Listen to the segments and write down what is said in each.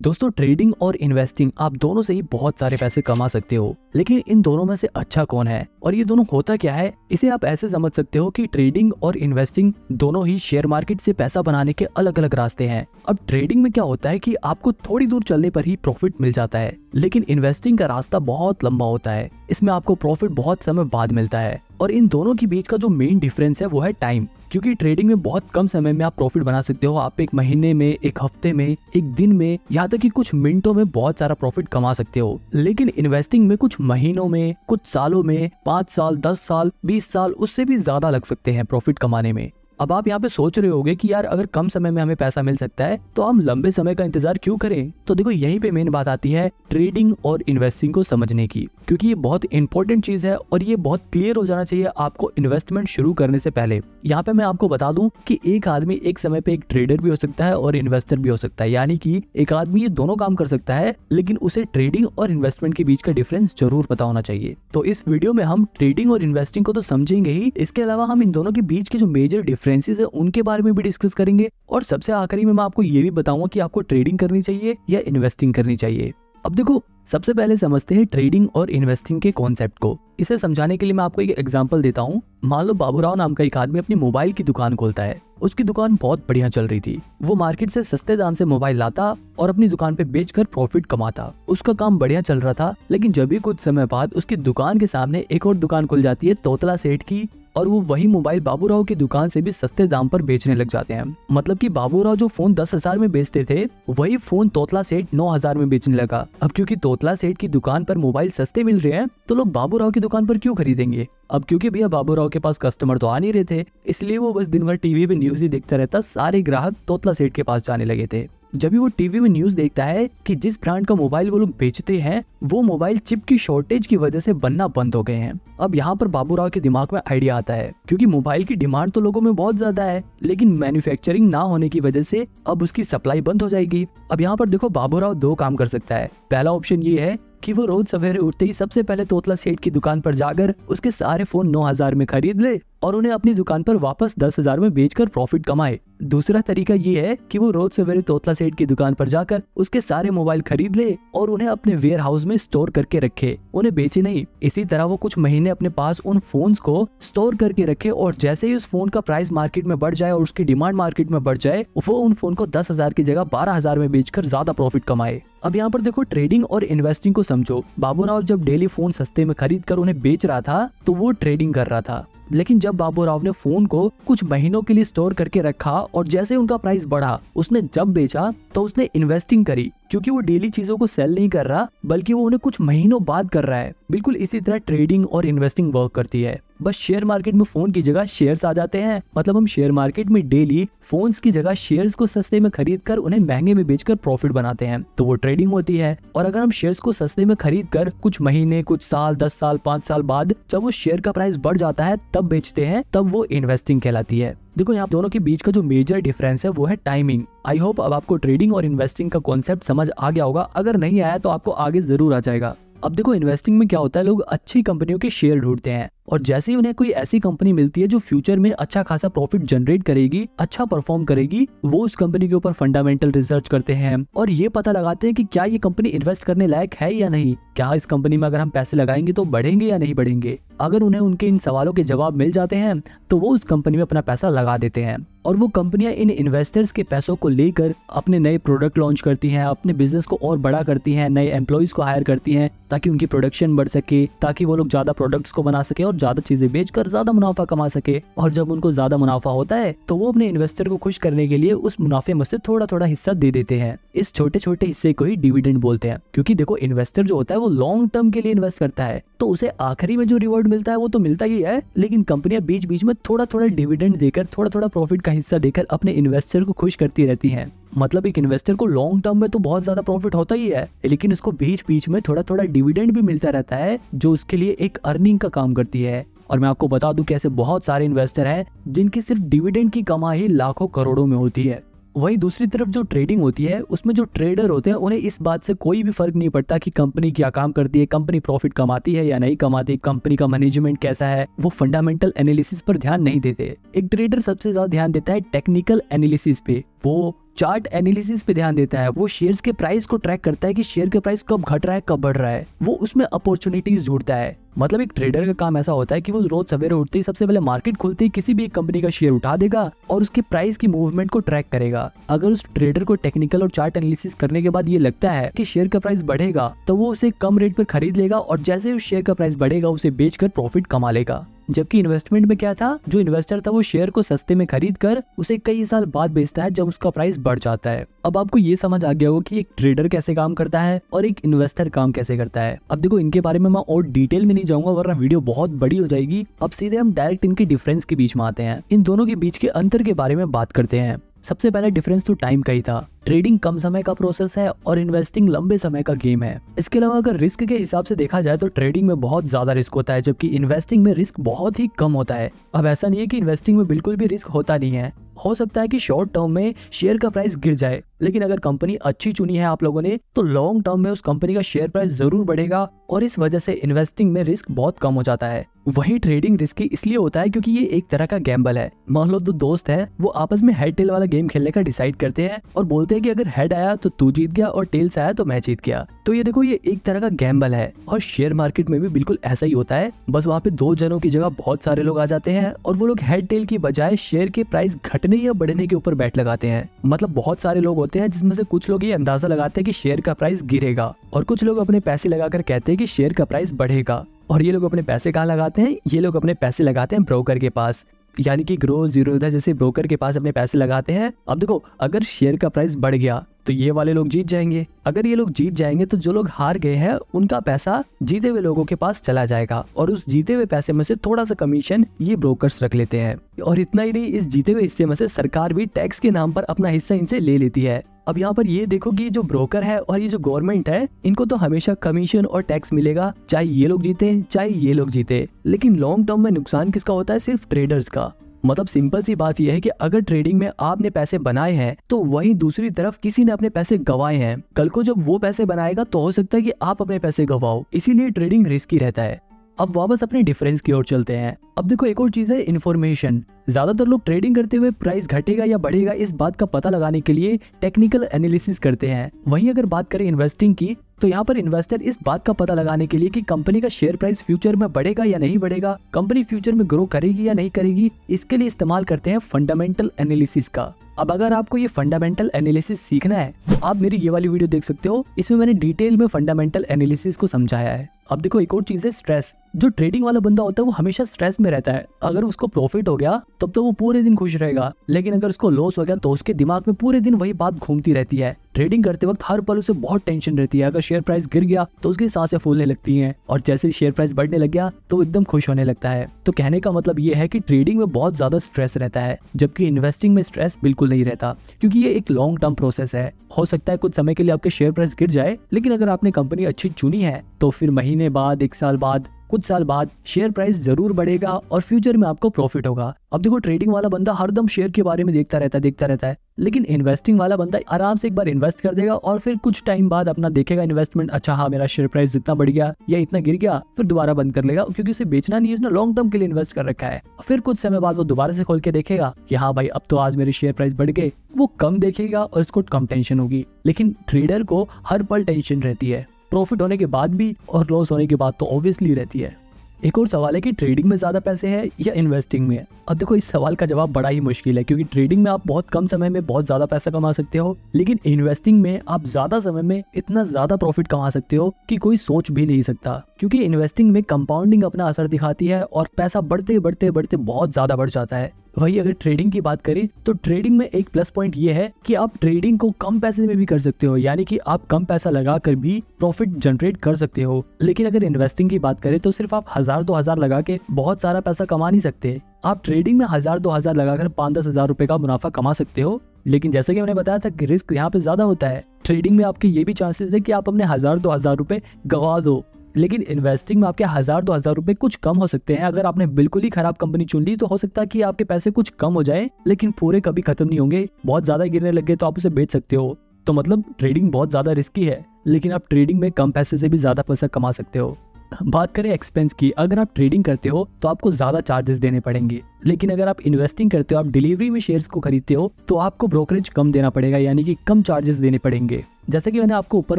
दोस्तों, ट्रेडिंग और इन्वेस्टिंग आप दोनों से ही बहुत सारे पैसे कमा सकते हो, लेकिन इन दोनों में से अच्छा कौन है और ये दोनों होता क्या है, इसे आप ऐसे समझ सकते हो कि ट्रेडिंग और इन्वेस्टिंग दोनों ही शेयर मार्केट से पैसा बनाने के अलग अलग रास्ते हैं। अब ट्रेडिंग में क्या होता है कि आपको थोड़ी दूर चलने पर ही प्रॉफिट मिल जाता है, लेकिन इन्वेस्टिंग का रास्ता बहुत लंबा होता है। इसमें आपको प्रॉफिट बहुत समय बाद मिलता है और इन दोनों के बीच का जो मेन डिफरेंस है वो है टाइम। क्योंकि ट्रेडिंग में बहुत कम समय में आप प्रॉफिट बना सकते हो। आप एक महीने में, एक हफ्ते में, एक दिन में, यहाँ तक कि कुछ मिनटों में बहुत सारा प्रॉफिट कमा सकते हो। लेकिन इन्वेस्टिंग में कुछ महीनों में, कुछ सालों में, 5 साल, 10 साल, 20 साल, उससे भी ज्यादा लग सकते हैं प्रॉफिट कमाने में। अब आप यहाँ पे सोच रहे होगे कि यार अगर कम समय में हमें पैसा मिल सकता है तो हम लंबे समय का इंतजार क्यों करें। तो देखो, यहीं पे मेन बात आती है ट्रेडिंग और इन्वेस्टिंग को समझने की, क्योंकि ये बहुत इंपॉर्टेंट चीज है और ये बहुत क्लियर हो जाना चाहिए आपको इन्वेस्टमेंट शुरू करने से पहले। यहाँ पे मैं आपको बता दूं कि एक आदमी एक समय पे एक ट्रेडर भी हो सकता है और इन्वेस्टर भी हो सकता है, यानी कि एक आदमी ये दोनों काम कर सकता है, लेकिन उसे ट्रेडिंग और इन्वेस्टमेंट के बीच का डिफरेंस जरूर पता होना चाहिए। तो इस वीडियो में हम ट्रेडिंग और इन्वेस्टिंग को तो समझेंगे ही, इसके अलावा हम इन दोनों के बीच के जो मेजर डिफरेंसेस है उनके बारे में भी डिस्कस करेंगे और सबसे आखिरी में मैं आपको ये भी बताऊंगा कि आपको ट्रेडिंग करनी चाहिए या इन्वेस्टिंग करनी चाहिए। अब देखो, सबसे पहले समझते हैं ट्रेडिंग और इन्वेस्टिंग के कॉन्सेप्ट को। इसे समझाने के लिए मैं आपको एक एग्जांपल देता हूँ। मान लो बाबूराव नाम का एक आदमी अपनी मोबाइल की दुकान खोलता है। उसकी दुकान बहुत बढ़िया चल रही थी। वो मार्केट से सस्ते दाम से मोबाइल लाता और अपनी दुकान पे बेचकर प्रॉफिट कमाता। उसका काम बढ़िया चल रहा था, लेकिन जब भी कुछ समय बाद उसकी दुकान के सामने एक और दुकान खुल जाती है तोतला सेठ की, और वो वही मोबाइल बाबूराव की दुकान से भी सस्ते दाम पर बेचने लग जाते हैं। मतलब कि बाबूराव जो फोन 10,000 में बेचते थे, वही फोन तोतला सेठ 9,000 में बेचने लगा। अब क्योंकि तोतला सेठ की दुकान पर मोबाइल सस्ते मिल रहे हैं, तो लोग बाबूराव की दुकान पर क्यों खरीदेंगे। अब क्योंकि भैया बाबूराव के पास कस्टमर तो आ नहीं रहे थे, इसलिए वो बस दिन भर टीवी पे न्यूज ही देखता रहता। सारे ग्राहक तोतला सेठ के पास जाने लगे थे। जब भी वो टीवी में न्यूज देखता है कि जिस ब्रांड का मोबाइल वो लोग बेचते हैं, वो मोबाइल चिप की शॉर्टेज की वजह से बनना बंद हो गए हैं। अब यहाँ पर बाबूराव के दिमाग में आइडिया आता है, क्योंकि मोबाइल की डिमांड तो लोगों में बहुत ज्यादा है, लेकिन मैन्युफैक्चरिंग ना होने की वजह से अब उसकी सप्लाई बंद हो जाएगी। अब यहाँ पर देखो, बाबूराव दो काम कर सकता है। पहला ऑप्शन ये है कि वो रोज सवेरे उठते ही सबसे पहले तोतला सेठ की दुकान पर जाकर उसके सारे फोन 9,000 में खरीद ले और उन्हें अपनी दुकान पर वापस 10,000 में बेचकर प्रॉफिट कमाए। दूसरा तरीका ये है कि वो रोज सवेरे तोतला सेठ की दुकान पर जाकर उसके सारे मोबाइल खरीद ले और उन्हें अपने वेयर हाउस में स्टोर करके रखे, उन्हें बेचे नहीं। इसी तरह वो कुछ महीने अपने पास उन फोन्स को स्टोर करके रखे और जैसे ही उस फोन का प्राइस मार्केट में बढ़ जाए और उसकी डिमांड मार्केट में बढ़ जाए, वो उन फोन को 10,000 की जगह 12,000 में बेचकर ज्यादा प्रॉफिट कमाए। अब यहाँ पर देखो, ट्रेडिंग और इन्वेस्टिंग को समझो। बाबूराव जब डेली फोन सस्ते में खरीद कर उन्हें बेच रहा था तो वो ट्रेडिंग कर रहा था, लेकिन जब बाबूराव ने फोन को कुछ महीनों के लिए स्टोर करके रखा और जैसे उनका प्राइस बढ़ा, उसने जब बेचा तो उसने इन्वेस्टिंग करी, क्योंकि वो डेली चीजों को सेल नहीं कर रहा बल्कि वो उन्हें कुछ महीनों बाद कर रहा है। बिल्कुल इसी तरह ट्रेडिंग और इन्वेस्टिंग वर्क करती है। बस शेयर मार्केट में फोन की जगह शेयर्स आ जाते हैं। मतलब हम शेयर मार्केट में डेली फोन्स की जगह शेयर्स को सस्ते में खरीद कर उन्हें महंगे में बेचकर प्रॉफिट बनाते हैं, तो वो ट्रेडिंग होती है। और अगर हम शेयर्स को सस्ते में खरीद कर कुछ महीने, कुछ साल, 10 साल, 5 साल बाद जब वो शेयर का प्राइस बढ़ जाता है तब बेचते हैं, तब वो इन्वेस्टिंग कहलाती है। देखो, यहाँ दोनों के बीच का जो मेजर डिफरेंस है वो है टाइमिंग। आई होप अब आपको ट्रेडिंग और इन्वेस्टिंग का कॉन्सेप्ट समझ आ गया होगा। अगर नहीं आया तो आपको आगे जरूर आ जाएगा। अब देखो, इन्वेस्टिंग में क्या होता है, लोग अच्छी कंपनियों के शेयर ढूंढते हैं और जैसे ही उन्हें कोई ऐसी कंपनी मिलती है जो फ्यूचर में अच्छा खासा प्रॉफिट जनरेट करेगी, अच्छा परफॉर्म करेगी, वो उस कंपनी के ऊपर फंडामेंटल रिसर्च करते हैं और ये पता लगाते हैं कि क्या ये कंपनी इन्वेस्ट करने लायक है या नहीं। क्या इस कंपनी में अगर हम पैसे लगाएंगे तो बढ़ेंगे या नहीं बढ़ेंगे। अगर उन्हें उनके इन सवालों के जवाब मिल जाते हैं तो वो उस कंपनी में अपना पैसा लगा देते हैं और वो कंपनियां इन इन्वेस्टर्स के पैसों को लेकर अपने नए प्रोडक्ट लॉन्च करती हैं, अपने बिजनेस को और बड़ा करती हैं, नए एम्प्लॉइज को हायर करती हैं ताकि उनकी प्रोडक्शन बढ़ सके, ताकि वो लोग ज्यादा प्रोडक्ट्स को बना सके और ज्यादा चीजें बेचकर ज्यादा मुनाफा कमा सके। और जब उनको ज्यादा मुनाफा होता है तो वो अपने इन्वेस्टर को खुश करने के लिए उस मुनाफे में से थोड़ा थोड़ा हिस्सा दे देते हैं। इस छोटे छोटे हिस्से को ही डिविडेंड बोलते हैं, क्योंकि देखो, इन्वेस्टर जो होता है वो लॉन्ग टर्म के लिए इन्वेस्ट करता है, तो उसे आखिरी में जो रिवॉर्ड मिलता है वो तो मिलता ही है, लेकिन कंपनियां बीच बीच में थोड़ा थोड़ा डिविडेंड देकर, थोड़ा थोड़ा प्रॉफिट का हिस्सा देकर अपने इन्वेस्टर को खुश करती रहती हैं। मतलब एक इन्वेस्टर को लॉन्ग टर्म में तो बहुत ज्यादा प्रॉफिट होता ही है, लेकिन उसको बीच बीच में थोड़ा थोड़ा डिविडेंड भी मिलता रहता है, जो उसके लिए एक अर्निंग का काम करती है। और मैं आपको बता दूं कि ऐसे बहुत सारे इन्वेस्टर हैं जिनकी सिर्फ डिविडेंड की कमाई लाखों करोड़ों में होती है। वहीं दूसरी तरफ जो ट्रेडिंग होती है उसमें जो ट्रेडर होते हैं उन्हें इस बात से कोई भी फर्क नहीं पड़ता कि कंपनी क्या काम करती है, कंपनी प्रॉफिट कमाती है या नहीं कमाती, कंपनी का मैनेजमेंट कैसा है। वो फंडामेंटल एनालिसिस पर ध्यान नहीं देते। एक ट्रेडर सबसे ज्यादा ध्यान देता है टेक्निकल एनालिसिस पे, वो चार्ट एनालिसिस पे ध्यान देता है, वो शेयर्स के प्राइस को ट्रैक करता है कि शेयर के प्राइस कब घट रहा है कब बढ़ रहा है, वो उसमें अपॉर्चुनिटीज ढूंढता है। मतलब एक ट्रेडर का काम ऐसा होता है कि वो रोज सवेरे उठते ही सबसे पहले मार्केट खुलते ही किसी भी एक कंपनी का शेयर उठा देगा और उसके प्राइस की मूवमेंट को ट्रैक करेगा। अगर उस ट्रेडर को टेक्निकल और चार्ट एनालिसिस करने के बाद ये लगता है कि शेयर का प्राइस बढ़ेगा तो वो उसे कम रेट पर खरीद लेगा और जैसे उस शेयर का प्राइस बढ़ेगा उसे बेचकर प्रॉफिट कमा लेगा। जबकि इन्वेस्टमेंट में क्या था, जो इन्वेस्टर था वो शेयर को सस्ते में खरीद कर उसे कई साल बाद बेचता है जब उसका प्राइस बढ़ जाता है। अब आपको ये समझ आ गया होगा कि एक ट्रेडर कैसे काम करता है और एक इन्वेस्टर काम कैसे करता है। अब देखो इनके बारे में मैं और डिटेल में नहीं जाऊंगा वरना वीडियो बहुत बड़ी हो जाएगी। अब सीधे हम डायरेक्ट इनके डिफरेंस के बीच में आते हैं, इन दोनों के बीच के अंतर के बारे में बात करते हैं। सबसे पहला डिफरेंस तो टाइम का ही था। ट्रेडिंग कम समय का प्रोसेस है और इन्वेस्टिंग लंबे समय का गेम है। इसके अलावा अगर रिस्क के हिसाब से देखा जाए तो ट्रेडिंग में बहुत ज्यादा रिस्क होता है जबकि इन्वेस्टिंग में रिस्क बहुत ही कम होता है। अब ऐसा नहीं है कि इन्वेस्टिंग में बिल्कुल भी रिस्क होता नहीं है, हो सकता है कि शॉर्ट टर्म में शेयर का प्राइस गिर जाए, लेकिन अगर कंपनी अच्छी चुनी है आप लोगों ने तो लॉन्ग टर्म में उस कंपनी का शेयर प्राइस जरूर बढ़ेगा और इस वजह से इन्वेस्टिंग में रिस्क बहुत कम हो जाता है। वही ट्रेडिंग रिस्की इसलिए होता है क्योंकि ये एक तरह का गैम्बल है। मान लो दो दोस्त हैं, वो आपस में हेड टेल वाला गेम खेलने का डिसाइड करते हैं और बोलते हैं कि अगर हेड आया तो तू जीत गया और टेल्स आया तो मैं जीत गया। तो ये देखो ये एक तरह का गैम्बल है और शेयर मार्केट में भी बिल्कुल ऐसा ही होता है। बस वहाँ पे दो जनों की जगह बहुत सारे लोग आ जाते हैं और वो लोग हेड टेल की बजाय शेयर के प्राइस घटने या बढ़ने के ऊपर बैट लगाते हैं। मतलब बहुत सारे लोग होते हैं जिसमें से कुछ लोग ये अंदाजा लगाते हैं कि शेयर का प्राइस गिरेगा और कुछ लोग अपने पैसे लगाकर कहते हैं कि शेयर का प्राइस बढ़ेगा। और ये लोग अपने पैसे कहाँ लगाते हैं, ये लोग अपने पैसे लगाते हैं ब्रोकर के पास, यानी कि ग्रो जीरोधा जैसे ब्रोकर के पास अपने पैसे लगाते हैं। अब देखो अगर शेयर का प्राइस बढ़ गया तो ये वाले लोग जीत जाएंगे, अगर ये लोग जीत जाएंगे तो जो लोग हार गए हैं उनका पैसा जीते हुए लोगों के पास चला जाएगा और उस जीते हुए पैसे में से थोड़ा सा कमीशन ये ब्रोकर्स रख लेते हैं। और इतना ही नहीं, इस जीते हुए हिस्से में से सरकार भी टैक्स के नाम पर अपना हिस्सा इनसे ले लेती है। अब यहाँ पर ये देखो कि जो ब्रोकर है और ये जो गवर्नमेंट है इनको तो हमेशा कमीशन और टैक्स मिलेगा, चाहे ये लोग जीते चाहे ये लोग जीते। लेकिन लॉन्ग टर्म में नुकसान किसका होता है, सिर्फ ट्रेडर्स का। मतलब सिंपल सी बात यह है कि अगर ट्रेडिंग में आपने पैसे बनाए हैं तो वहीं दूसरी तरफ किसी ने अपने पैसे गंवाए हैं। कल को जब वो पैसे बनाएगा तो हो सकता है कि आप अपने पैसे गंवाओ, इसीलिए ट्रेडिंग रिस्की रहता है। अब वापस अपने डिफरेंस की ओर चलते हैं। अब देखो एक और चीज है इन्फॉर्मेशन। ज्यादातर लोग ट्रेडिंग करते हुए प्राइस घटेगा या बढ़ेगा इस बात का पता लगाने के लिए टेक्निकल एनालिसिस करते हैं। वहीं अगर बात करें इन्वेस्टिंग की तो यहाँ पर इन्वेस्टर इस बात का पता लगाने के लिए कि कंपनी का शेयर प्राइस फ्यूचर में बढ़ेगा या नहीं बढ़ेगा, कंपनी फ्यूचर में ग्रो करेगी या नहीं करेगी, इसके लिए इस्तेमाल करते हैं फंडामेंटल एनालिसिस का। अब अगर आपको ये फंडामेंटल एनालिसिस सीखना है तो आप मेरी ये वाली वीडियो देख सकते हो, इसमें मैंने डिटेल में फंडामेंटल एनालिसिस को समझाया है। अब देखो एक और चीज है स्ट्रेस। जो ट्रेडिंग वाला बंदा होता है वो हमेशा स्ट्रेस में रहता है। अगर उसको प्रॉफिट हो गया तब तो वो पूरे दिन खुश रहेगा, लेकिन अगर उसको लॉस हो गया तो उसके दिमाग में पूरे दिन वही बात घूमती रहती है। ट्रेडिंग करते वक्त हर पल उसे बहुत टेंशन रहती है। अगर शेयर प्राइस गिर गया तो उसकी सांसें फूलने लगती हैं और जैसे शेयर प्राइस बढ़ने लग गया तो एकदम खुश होने लगता है। तो कहने का मतलब ये है कि ट्रेडिंग में बहुत ज्यादा स्ट्रेस रहता है जबकि इन्वेस्टिंग में स्ट्रेस बिल्कुल नहीं रहता, क्योंकि ये एक लॉन्ग टर्म प्रोसेस है। हो सकता है कुछ समय के लिए आपके शेयर प्राइस गिर जाए, लेकिन अगर आपने कंपनी अच्छी चुनी है तो फिर महीने बाद, एक साल बाद, कुछ साल बाद शेयर प्राइस जरूर बढ़ेगा और फ्यूचर में आपको प्रॉफिट होगा। अब देखो ट्रेडिंग वाला बंदा हरदम शेयर के बारे में देखता रहता है, लेकिन इन्वेस्टिंग वाला बंदा आराम से एक बार इन्वेस्ट कर देगा और फिर कुछ टाइम बाद अपना देखेगा इन्वेस्टमेंट, अच्छा हाँ मेरा शेयर प्राइस जितना बढ़ गया या इतना गिर गया, फिर दोबारा बंद कर लेगा, क्योंकि उसे बेचना नहीं है, उसने लॉन्ग टर्म के लिए इन्वेस्ट कर रखा है। फिर कुछ समय बाद वो दोबारा से खोल के देखेगा कि हाँ भाई अब तो आज मेरे शेयर प्राइस बढ़ गए, वो कम देखेगा और इसको कम टेंशन होगी। लेकिन ट्रेडर को हर पल टेंशन रहती है, प्रॉफिट होने के बाद भी और लॉस होने के बाद तो ऑब्वियसली रहती है। एक और सवाल है कि ट्रेडिंग में ज्यादा पैसे हैं या इन्वेस्टिंग में। अब देखो इस सवाल का जवाब बड़ा ही मुश्किल है, क्योंकि ट्रेडिंग में आप बहुत कम समय में बहुत ज्यादा पैसा कमा सकते हो, लेकिन इन्वेस्टिंग में आप ज्यादा समय में इतना ज्यादा प्रॉफिट कमा सकते हो कि कोई सोच भी नहीं सकता। क्योंकि इन्वेस्टिंग में कंपाउंडिंग अपना असर दिखाती है और पैसा बढ़ते बढ़ते बढ़ते बहुत ज्यादा बढ़ जाता है। वही अगर ट्रेडिंग की बात करें तो ट्रेडिंग में एक प्लस पॉइंट ये है कि आप ट्रेडिंग को कम पैसे में भी कर सकते हो, यानी कि आप कम पैसा लगाकर भी प्रॉफिट जनरेट कर सकते हो। लेकिन अगर इन्वेस्टिंग की बात करें तो सिर्फ आप 1000-2000 लगा के बहुत सारा पैसा कमा नहीं सकते। आप ट्रेडिंग में 1000-2000 लगाकर 5-10 हजार रुपए का मुनाफा कमा सकते हो, लेकिन जैसे कि मैंने बताया था कि रिस्क यहाँ पे ज्यादा होता है। ट्रेडिंग में आपके ये भी चांसेस है कि आप अपने 1000-2000 रुपए गवा दो, लेकिन इन्वेस्टिंग में आपके 1000-2000 रुपए कुछ कम हो सकते हैं। अगर आपने बिल्कुल ही खराब कंपनी चुन ली तो हो सकता है कि आपके पैसे कुछ कम हो जाए, लेकिन पूरे कभी खत्म नहीं होंगे। बहुत ज्यादा गिरने लग गए तो आप उसे बेच सकते हो। तो मतलब ट्रेडिंग बहुत ज्यादा रिस्की है, लेकिन आप ट्रेडिंग में कम पैसे से भी ज्यादा पैसा कमा सकते हो। बात करें एक्सपेंस की, अगर आप ट्रेडिंग करते हो तो आपको ज्यादा चार्जेस देने पड़ेंगे, लेकिन अगर आप इन्वेस्टिंग करते हो, आप डिलीवरी में शेयर्स को खरीदते हो, तो आपको ब्रोकरेज कम देना पड़ेगा, यानी कि कम चार्जेस देने पड़ेंगे। जैसे कि मैंने आपको ऊपर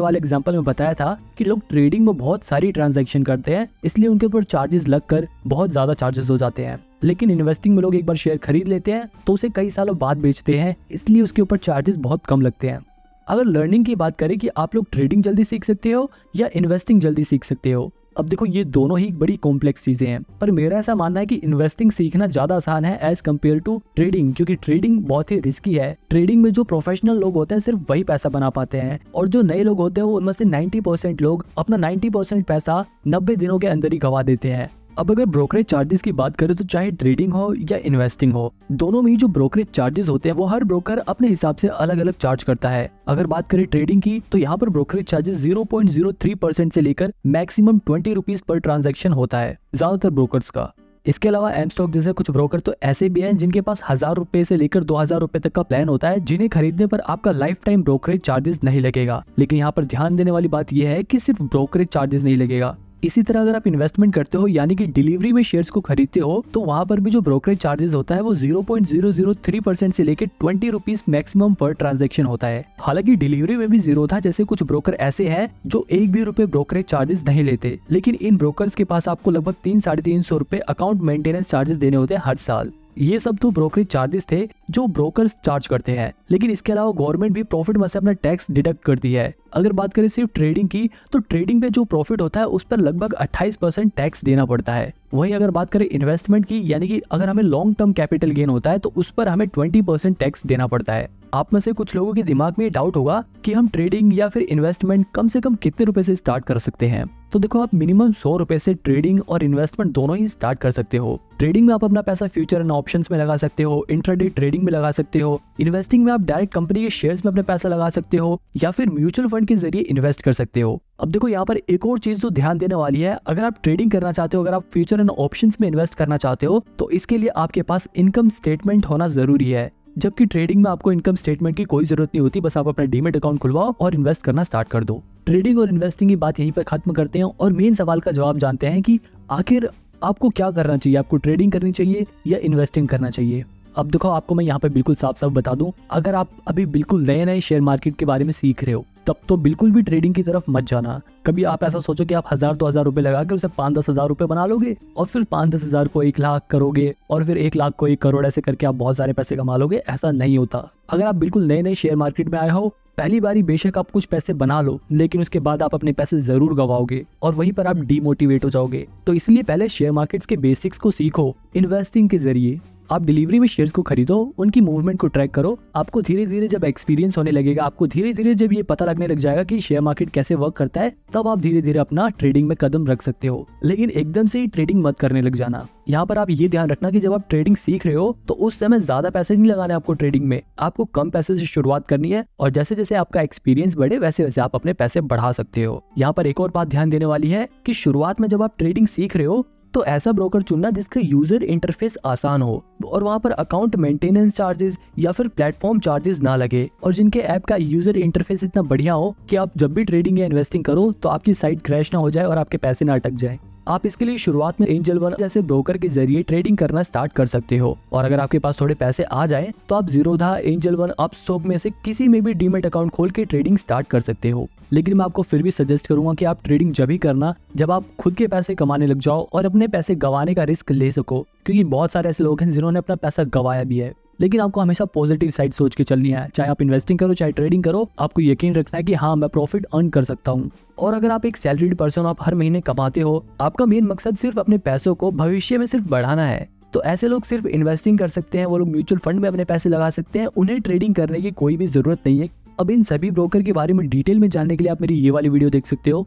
वाले एग्जांपल में बताया था कि लोग ट्रेडिंग में बहुत सारी ट्रांजैक्शन करते हैं, इसलिए उनके ऊपर चार्जेस लगकर बहुत ज्यादा चार्जेस हो जाते हैं। लेकिन इन्वेस्टिंग में लोग एक बार शेयर खरीद लेते हैं तो उसे कई सालों बाद बेचते हैं, इसलिए उसके ऊपर चार्जेस बहुत कम लगते हैं। अगर लर्निंग की बात करें कि आप लोग ट्रेडिंग जल्दी सीख सकते हो या इन्वेस्टिंग जल्दी सीख सकते हो, अब देखो ये दोनों ही बड़ी कॉम्प्लेक्स चीजें हैं, पर मेरा ऐसा मानना है कि इन्वेस्टिंग सीखना ज्यादा आसान है एज कम्पेयर टू ट्रेडिंग, क्योंकि ट्रेडिंग बहुत ही रिस्की है। ट्रेडिंग में जो प्रोफेशनल लोग होते हैं सिर्फ वही पैसा बना पाते हैं, और जो नए लोग होते हैं उनमें से 90% लोग अपना 90% पैसा 90 दिनों के अंदर ही गवा देते हैं। अब अगर ब्रोकरेज चार्जेस की बात करें तो चाहे ट्रेडिंग हो या इन्वेस्टिंग हो, दोनों में ही जो ब्रोकरेज चार्जेस होते हैं वो हर ब्रोकर अपने हिसाब से अलग अलग चार्ज करता है। अगर बात करें ट्रेडिंग की तो यहाँ पर ब्रोकरेज चार्जेस 0.03% से लेकर मैक्सिमम 20 रुपीज पर ट्रांजैक्शन होता है ज्यादातर ब्रोकर्स का। इसके अलावा एम स्टॉक जैसे कुछ ब्रोकर तो ऐसे भी हैं जिनके पास 1000 रुपए से लेकर 2000 रुपए तक का प्लान होता है, जिन्हें खरीदने पर आपका लाइफ टाइम ब्रोकरेज चार्जेस नहीं लगेगा। लेकिन यहाँ पर ध्यान देने वाली बात यह है कि सिर्फ ब्रोकरेज चार्जेस नहीं लगेगा। इसी तरह अगर आप इन्वेस्टमेंट करते हो यानी कि डिलीवरी में शेयर्स को खरीदते हो, तो वहां पर भी जो ब्रोकरेज चार्जेस होता है वो 0.003% से लेकर 20 रुपीज मैक्सिमम पर ट्रांजैक्शन होता है। हालांकि डिलीवरी में भी जीरो था, जैसे कुछ ब्रोकर ऐसे हैं जो एक भी रुपए ब्रोकरेज चार्जेस नहीं लेते, लेकिन इन ब्रोकर्स के पास आपको लगभग 300-350 रुपए अकाउंट मेंटेनेंस चार्जेस देने होते हैं हर साल। ये सब तो ब्रोकरेज चार्जेस थे जो ब्रोकर्स चार्ज करते हैं, लेकिन इसके अलावा गवर्नमेंट भी प्रॉफिट में से अपना टैक्स डिडक्ट करती है। अगर बात करें सिर्फ ट्रेडिंग की, तो ट्रेडिंग पे जो प्रॉफिट होता है उस पर लगभग 28% टैक्स देना पड़ता है। वहीं अगर बात करें इन्वेस्टमेंट की, यानी कि अगर हमें लॉन्ग टर्म कैपिटल गेन होता है तो उस पर हमें 20% टैक्स देना पड़ता है। आप में से कुछ लोगों के दिमाग में डाउट होगा कि हम ट्रेडिंग या फिर इन्वेस्टमेंट कम से कम कितने रुपए से स्टार्ट कर सकते हैं। तो देखो, आप मिनिमम 100 रुपए से ट्रेडिंग और इन्वेस्टमेंट दोनों ही स्टार्ट कर सकते हो। ट्रेडिंग में आप अपना पैसा फ्यूचर एंड ऑप्शंस में लगा सकते हो, इंट्राडे ट्रेडिंग में लगा सकते हो, इन्वेस्टिंग में आप डायरेक्ट कंपनी के शेयर्स में अपना पैसा लगा सकते हो, या फिर म्यूचुअल फंड के जरिए इन्वेस्ट कर सकते हो। अब देखो, यहाँ पर एक और चीज तो ध्यान देने वाली है, अगर आप ट्रेडिंग करना चाहते हो, अगर आप फ्यूचर एंड ऑप्शंस में इन्वेस्ट करना चाहते हो, तो इसके लिए आपके पास इनकम स्टेटमेंट होना जरूरी है। जबकि ट्रेडिंग में आपको इनकम स्टेटमेंट की कोई जरूरत नहीं होती, बस आप अपना डीमेट अकाउंट खुलवाओ और इन्वेस्ट करना स्टार्ट कर दो। ट्रेडिंग और इन्वेस्टिंग की बात यहीं पर खत्म करते हैं और मेन सवाल का जवाब जानते हैं कि आखिर आपको क्या करना चाहिए, आपको ट्रेडिंग करनी चाहिए या इन्वेस्टिंग करना चाहिए। अब देखो, आपको मैं यहाँ पे बिल्कुल साफ साफ बता दूं, अगर आप अभी बिल्कुल नए नए शेयर मार्केट के बारे में सीख रहे हो, तब तो बिल्कुल भी ट्रेडिंग की तरफ मत जाना। कभी आप ऐसा सोचो कि आप 1000-2000 रुपए लगा के उसे 5-10 हजार रुपए बना लोगे और फिर 5-10 हजार को 1 लाख करोगे और फिर 1 लाख को 1 करोड़, ऐसे करके आप बहुत सारे पैसे कमा लोगे। ऐसा नहीं होता। अगर आप बिल्कुल नए नए शेयर मार्केट में आए हो, पहली बारी बेशक आप कुछ पैसे बना लो, लेकिन उसके बाद आप अपने पैसे जरूर गवाओगे और वहीं पर आप डीमोटिवेट हो जाओगे। तो इसलिए पहले शेयर मार्केट्स के बेसिक्स को सीखो। इन्वेस्टिंग के जरिए आप डिलीवरी में शेयर्स को खरीदो, उनकी मूवमेंट को ट्रैक करो। आपको धीरे धीरे जब एक्सपीरियंस होने लगेगा, आपको धीरे धीरे जब ये पता लगने लग जाएगा कि शेयर मार्केट कैसे वर्क करता है, तब आप धीरे धीरे अपना ट्रेडिंग में कदम रख सकते हो। लेकिन एकदम से ही ट्रेडिंग मत करने लग जाना। यहाँ पर आप ये ध्यान रखना कि जब आप ट्रेडिंग सीख रहे हो तो उस समय ज्यादा पैसे नहीं लगाने आपको ट्रेडिंग में, आपको कम पैसे से शुरुआत करनी है और जैसे जैसे आपका एक्सपीरियंस बढ़े वैसे वैसे आप अपने पैसे बढ़ा सकते हो। यहाँ पर एक और बात ध्यान देने वाली है कि शुरुआत में जब आप ट्रेडिंग सीख रहे हो तो ऐसा ब्रोकर चुनना जिसका यूजर इंटरफेस आसान हो और वहां पर अकाउंट मेंटेनेंस चार्जेस या फिर प्लेटफॉर्म चार्जेस ना लगे, और जिनके ऐप का यूजर इंटरफेस इतना बढ़िया हो कि आप जब भी ट्रेडिंग या इन्वेस्टिंग करो तो आपकी साइट क्रैश ना हो जाए और आपके पैसे ना अटक जाए। आप इसके लिए शुरुआत में एंजल वन जैसे ब्रोकर के जरिए ट्रेडिंग करना स्टार्ट कर सकते हो, और अगर आपके पास थोड़े पैसे आ जाए तो आप जीरोधा, एंजल वन, अपस्टॉक में से किसी में भी डीमेट अकाउंट खोल के ट्रेडिंग स्टार्ट कर सकते हो। लेकिन मैं आपको फिर भी सजेस्ट करूंगा कि आप ट्रेडिंग जब ही करना जब आप खुद के पैसे कमाने लग जाओ और अपने पैसे गंवाने का रिस्क ले सको, क्योंकि बहुत सारे ऐसे लोग हैं जिन्होंने अपना पैसा गंवाया भी है। लेकिन आपको हमेशा पॉजिटिव साइड सोच के चलनी है। चाहे आप इन्वेस्टिंग करो चाहे ट्रेडिंग करो, आपको यकीन रखना है कि हाँ, मैं प्रॉफिट अर्न कर सकता हूँ। और अगर आप एक सैलरीड पर्सन, आप हर महीने कमाते हो, आपका मेन मकसद सिर्फ अपने पैसों को भविष्य में सिर्फ बढ़ाना है, तो ऐसे लोग सिर्फ इन्वेस्टिंग कर सकते हैं। वो लोग म्यूचुअल फंड में अपने पैसे लगा सकते हैं, उन्हें ट्रेडिंग करने की कोई भी जरूरत नहीं है। अब इन सभी ब्रोकर के बारे में डिटेल में जानने के लिए आप मेरी ये वाली वीडियो देख सकते हो।